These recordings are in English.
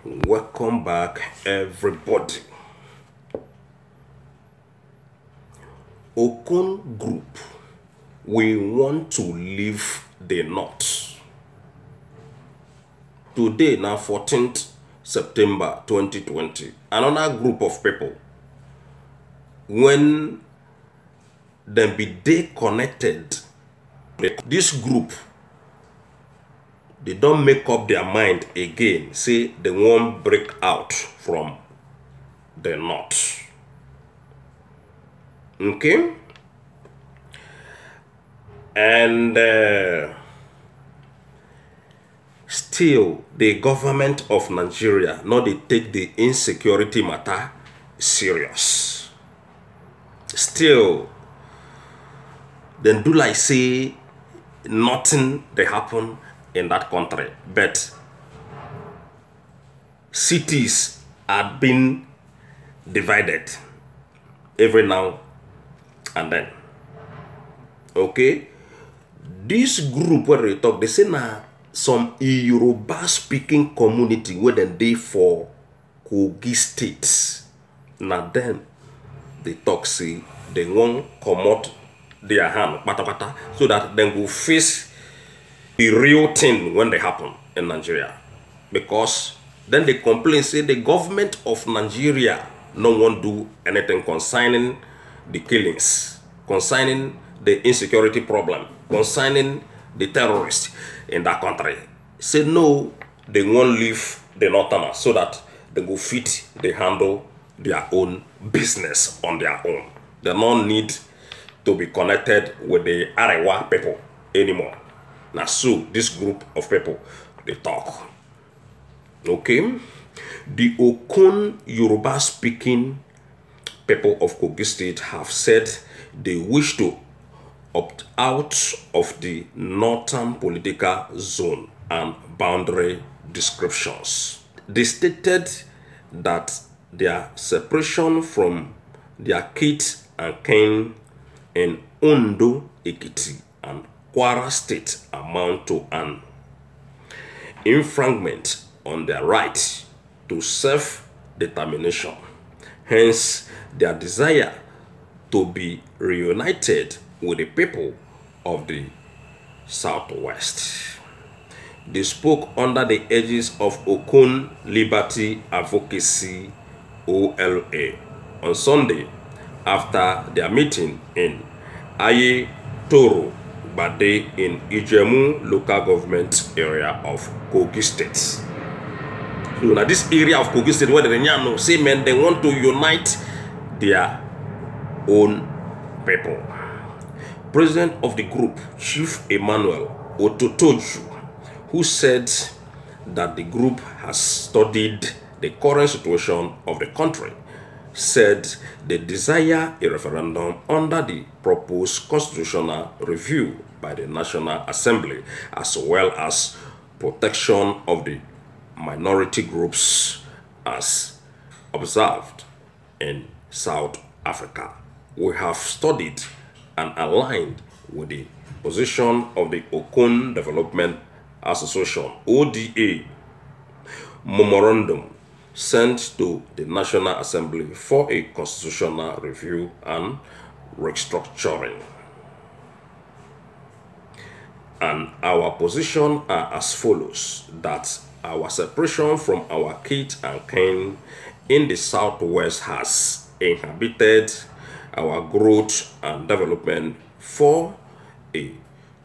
Welcome back, everybody. Okun Group, we want to leave the North. Today, now 14th September 2020, another group of people, when they be connected, this group, they don't make up their mind again, say they won't break out from the North. Okay? And still, the government of Nigeria, now they take the insecurity matter serious. Still, then do like say nothing they happen in that country, but cities are being divided every now and then. Okay, this group where they talk, they say now some Yoruba speaking community where they for Kogi states. Now then they talk, say they won't come out their hand so that they will face the real thing when they happen in Nigeria. Because then they complain, say the government of Nigeria no one do anything concerning the killings, concerning the insecurity problem, concerning the terrorists in that country. Say no, they won't leave the Northerners so that they go fit, they handle their own business on their own. They don't need to be connected with the Arewa people anymore. Now, so this group of people, they talk. Okay? The Okun Yoruba speaking people of Kogi State have said they wish to opt out of the northern political zone and boundary descriptions. They stated that their separation from their kids and kin in Ondo, Ekiti, and Kwara State amount to an infringement on their right to self-determination. Hence, their desire to be reunited with the people of the Southwest. They spoke under the aegis of Okun Liberty Advocacy OLA on Sunday after their meeting in Aye Toro Bade in Ijemu local government area of Kogi State. So now this area of Kogi State where the say men they want to unite their own people. President of the group, Chief Emmanuel Ototoju, who said that the group has studied the current situation of the country, said they desire a referendum under the proposed constitutional review by the National Assembly, as well as protection of the minority groups as observed in South Africa. We have studied and aligned with the position of the Okun Development Association, ODA, memorandum sent to the National Assembly for a constitutional review and restructuring. And our position are as follows, that our separation from our kids and kin in the Southwest has inhibited our growth and development for a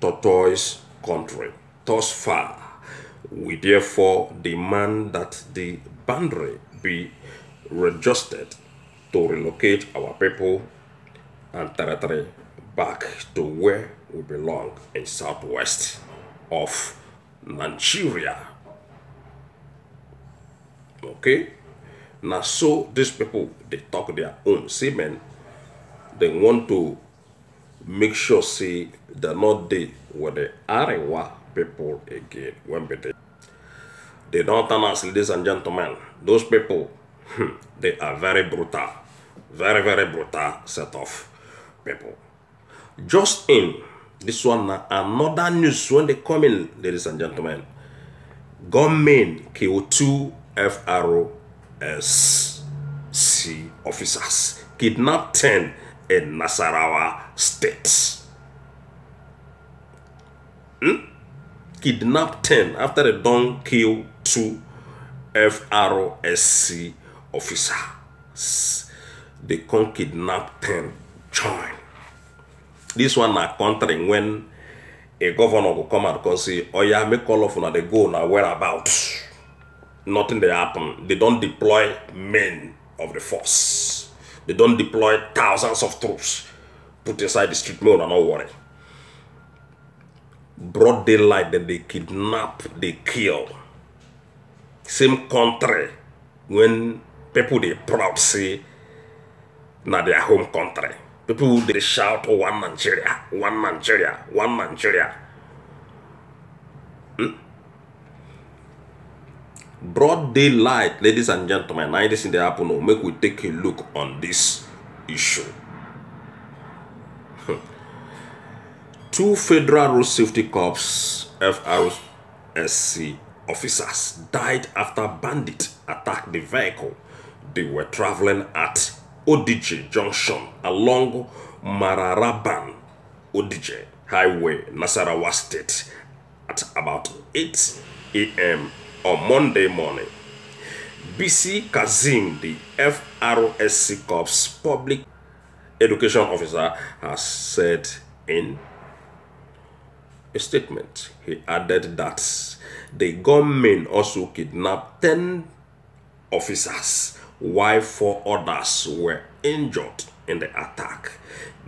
tortoise country. Thus far, we therefore demand that the boundary be readjusted to relocate our people and territory back to where we belong in Southwest of Nigeria. Okay? Now, so these people, they talk their own semen. They want to make sure, say, they're not there with the Arewa people again. When they don't turn us, ladies and gentlemen, those people, they are very brutal. Very, very brutal set of people. Just in this one, another news when they come in, ladies and gentlemen, gunmen kill 2 FRSC officers, kidnapped 10 in Nasarawa State. Kidnapped 10 after they don't kill 2 FRSC officers. They can kidnap 10 join. This one na country when a governor will come out and say, oh yeah, make all of them, they go now whereabouts. Nothing they happen. They don't deploy men of the force. They don't deploy thousands of troops. Put aside the street mode and not worry. Broad daylight, then they kidnap, they kill. Same country when people they proud say na their home country. People they shout, oh, one Nigeria, one Nigeria, one Nigeria. Broad daylight, ladies and gentlemen, now this in the happen. Make we take a look on this issue. 2 Federal Road Safety Corps FRSC officers died after bandits attacked the vehicle they were traveling at Odije Junction along Mararaban Odije Highway, Nasarawa State at about 8 a.m. on Monday morning. BC Kazim, the FRSC Corps public education officer, has said in a statement. He added that the gunmen also kidnapped 10 officers, while 4 others were injured in the attack.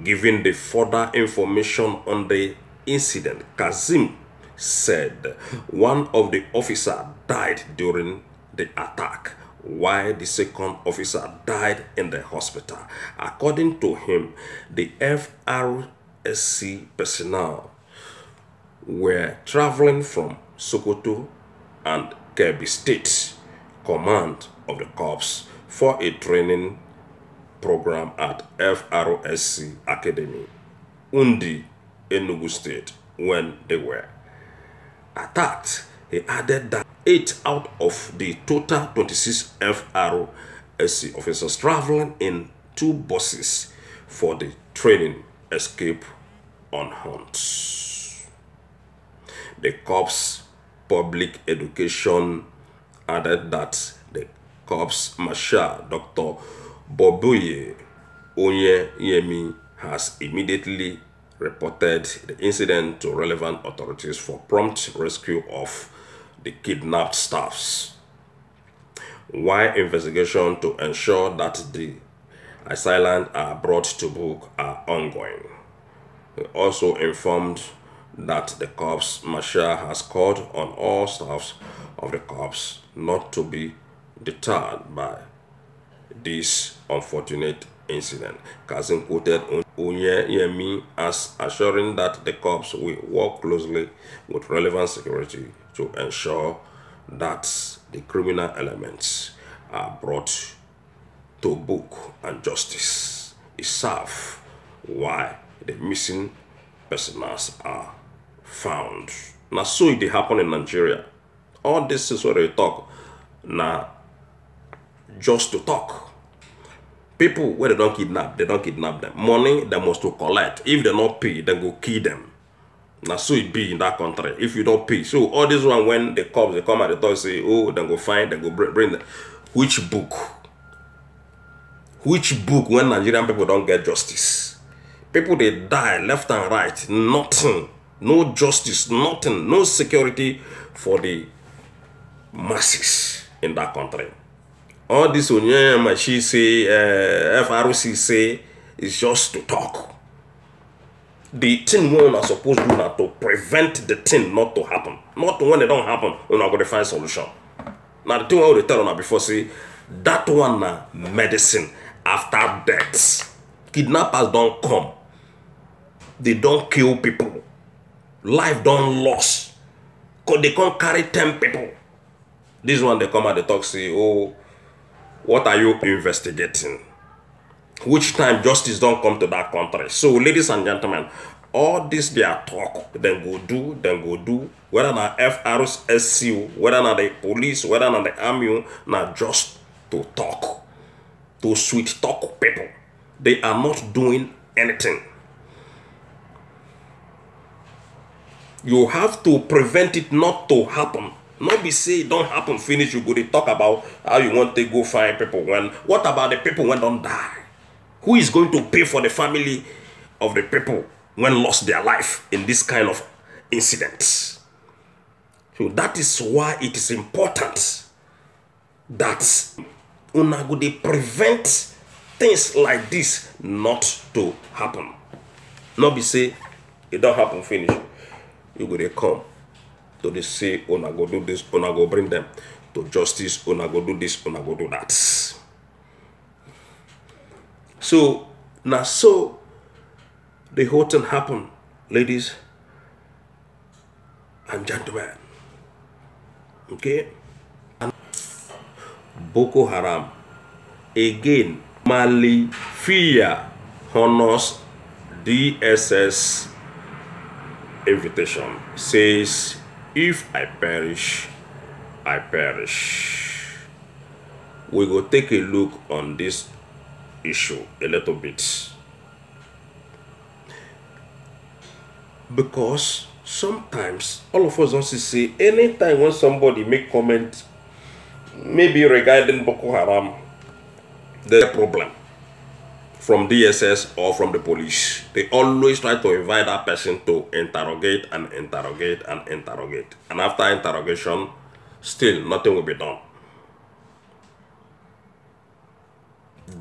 Giving the further information on the incident, Kazim said one of the officers died during the attack, while the second officer died in the hospital. According to him, the FRSC personnel were traveling from Sokoto and Kebbi State Command of the Corps for a training program at FRSC Academy, Undi, Enugu State, when they were attacked. He added that 8 out of the total 26 FRSC officers traveling in 2 buses for the training escape unharmed. The Corps Public Education added that the Corps Marshal Dr. Boboye Onyeyemi has immediately reported the incident to relevant authorities for prompt rescue of the kidnapped staffs, while investigation to ensure that the assailants are brought to book are ongoing. He also informed that the Corps Marshal has called on all staffs of the Corps not to be deterred by this unfortunate incident. Kazim quoted Onyeyemi as assuring that the Corps will work closely with relevant security to ensure that the criminal elements are brought to book and justice is served while the missing persons are found. Now, so it happen in Nigeria. All this is what they talk. Now, just to talk. People where they don't kidnap them. Money they must to collect. If they not pay, then go kill them. Now, so it be in that country. If you don't pay, so all this one when the cops they come at the door say, oh, then go find, then go bring them. Which book? Which book when Nigerian people don't get justice? People they die left and right, nothing. No justice, nothing, no security for the masses in that country. All this she say, FRC say, is just to talk. The thing we are supposed to do now to prevent the thing not to happen. Not when it don't happen, we're not going to find solution. Now the thing I will tell you before say, that one na medicine after death. Kidnappers don't come. They don't kill people. Life don't lost. Because they can't carry 10 people. This one they come at the talk say, oh, what are you investigating? Which time justice don't come to that country? So ladies and gentlemen, All this they are talk, then go do, whether na FRSC, whether na the police, whether na the army, na just to talk, to sweet talk people. They are not doing anything. You have to prevent it not to happen. Not be say it don't happen, finish, you go to talk about how you want to go find people. When what about the people when don't die? Who is going to pay for the family of the people when lost their life in this kind of incidents? So that is why it is important that una go dey prevent things like this not to happen. Not be say it don't happen, finish. You go dey come to dey say una go do this, una go bring them to justice, una go do this, una go do that. So now so the whole thing happen, ladies and gentlemen. Okay? And Bokoharam again, Mailifia honors DSS invitation, says, if I perish, I perish. We go take a look on this issue a little bit, because sometimes all of us also say anytime when somebody make comment maybe regarding Bokoharam, there's a problem from DSS or from the police. They always try to invite that person to interrogate and interrogate and interrogate. And after interrogation, still nothing will be done.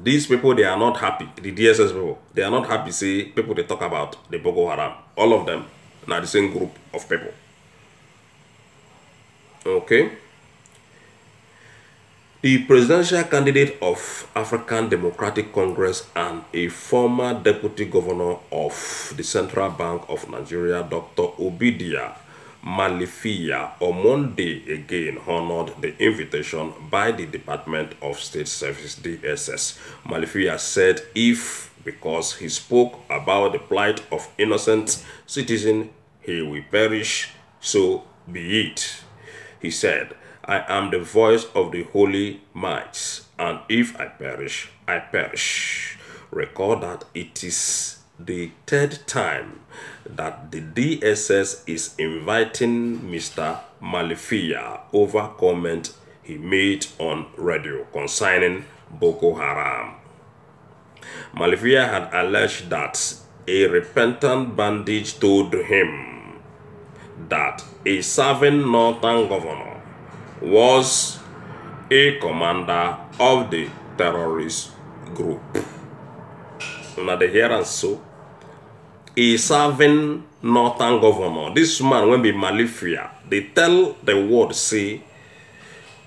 These people, they are not happy. The DSS people, they are not happy. See, people they talk about the Bokoharam. All of them are the same group of people. Okay? The presidential candidate of African Democratic Congress and a former deputy governor of the Central Bank of Nigeria, Dr. Obidia Mailifia, on Monday again honored the invitation by the Department of State Service, DSS. Mailifia said if, because he spoke about the plight of innocent citizens, he will perish, so be it. He said, I am the voice of the holy mites, and if I perish, I perish. Recall that it is the third time that the DSS is inviting Mr. Mailifia over comment he made on radio concerning Bokoharam. Mailifia had alleged that a repentant bandit told him that a serving northern governor was a commander of the terrorist group. Now the here and so, a serving northern governor, this man when be Mailifia, they tell the world, say,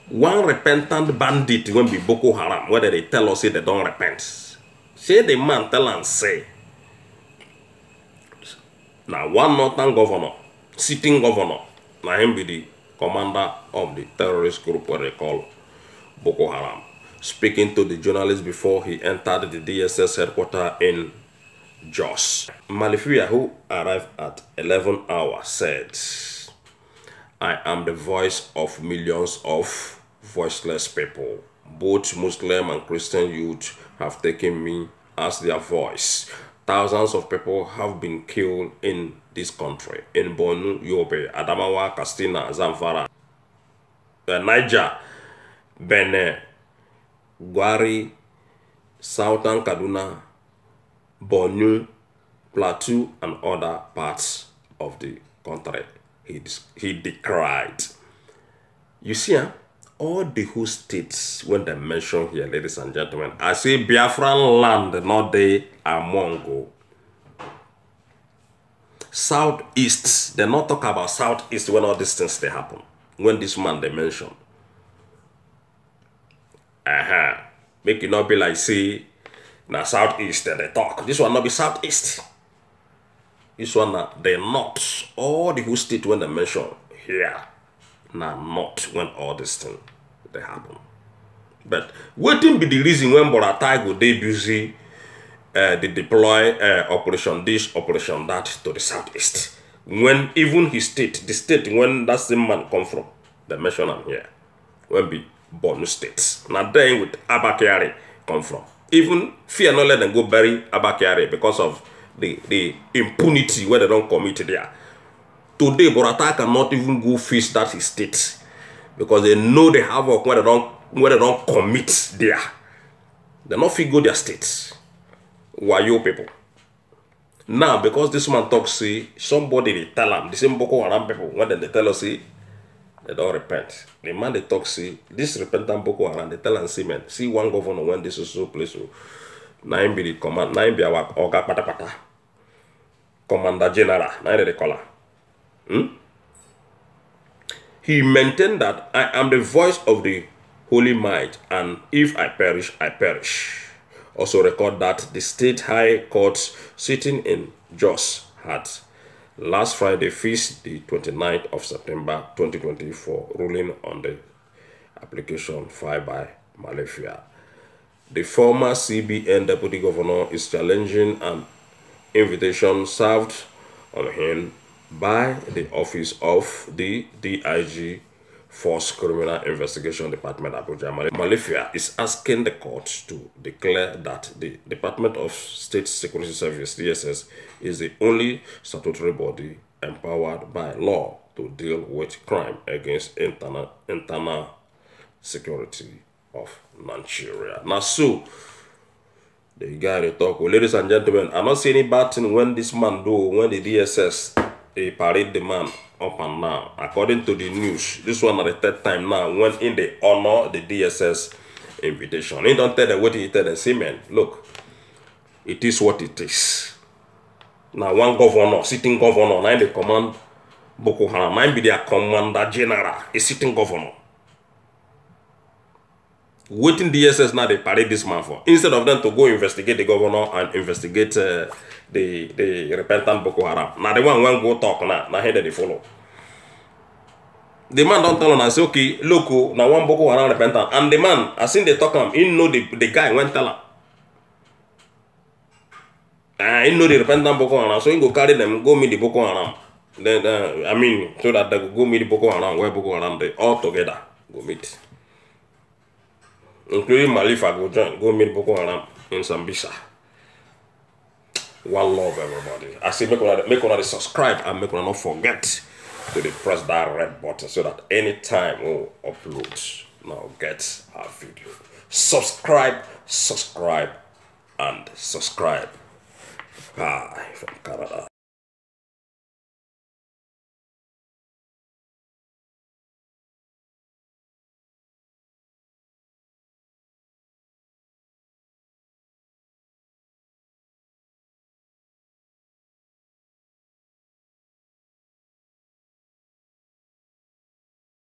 one repentant bandit when be Bokoharam, whether they tell us say they don't repent. Say the man tell and say, now one northern governor, sitting governor, now him be the commander of the terrorist group what they call Bokoharam. Speaking to the journalist before he entered the DSS headquarters in Jos, Mailifia, who arrived at 11 hours, said, I am the voice of millions of voiceless people. Both Muslim and Christian youth have taken me as their voice. Thousands of people have been killed in this country, in Borno, Yobe, Adamawa, Katsina, Zamfara, Niger, Benin, Gwari, Southern Kaduna, Borno, Plateau, and other parts of the country. He decried. You see, all the whole states, when they mention here, ladies and gentlemen, I say Biafran land, not they among go. Southeast, they not talk about Southeast when all these things they happen. When this man they mention. Make it not be like say, now Southeast they talk. This one not be Southeast. This one they not. All the whole state when they mention here, now not when all these things they happen. But waiting be the reason when Boratai go they busy they deploy this operation, that to the southeast. When even his state, the state when that same man come from, they mention him here, when be Borno State. Now then with Abakari come from. Even fear not let them go bury Abakari because of the impunity where they don't commit there. Today, Borata cannot even go face that state because they know the havoc where they don't commit there. They not fit go their states. Why you people? Now, because this man talks, see, somebody they tell him, the same Bokoharam people, when they tell us, see, they don't repent. The man they talk, see, this repentant Bokoharam, they tell him, see, man, see one governor when this is so place, so, nine be the command, nine be our Oga Pata, Commander General, nine they call her. He maintained that I am the voice of the Holy Might, and if I perish, I perish. Also record that the State High Court sitting in Jos had last Friday fixed the 29th of September 2024 ruling on the application filed by Mailifia. The former CBN deputy governor is challenging an invitation served on him by the office of the DIG Force Criminal Investigation Department, Abuja. Mailifia is asking the court to declare that the Department of State Security Service, DSS, is the only statutory body empowered by law to deal with crime against internal security of Nigeria. Now, so, the guy they talk, well, ladies and gentlemen, I'm not seeing any bad thing when this man do, when the DSS, they parade the man up and down. According to the news, this one at the third time now, when in they honor the DSS invitation. He don't tell them what he tell them, say, man, look, it is what it is. Now, one governor, sitting governor, now they command Bokoharam, now be their commander general, a sitting governor. Waiting DSS now they parade this man for. Instead of them to go investigate the governor and investigate the repentant Bokoharam. Now the one go talk now here they follow. The man don't tell him and say, okay, look, now one Bokoharam repentant. And the man, as in they talk him, he know the guy went tell him. He know the repentant Bokoharam, so he go carry them, go meet the Bokoharam. Then so that they go meet the Bokoharam, where Bokoharam they all together go meet. Including Mailifia go join, go meet Bokoharam in Sambisa. One love, everybody. I say make one subscribe and make one not forget to press that red button so that anytime we upload now get our video. Subscribe, and subscribe. Bye from Canada.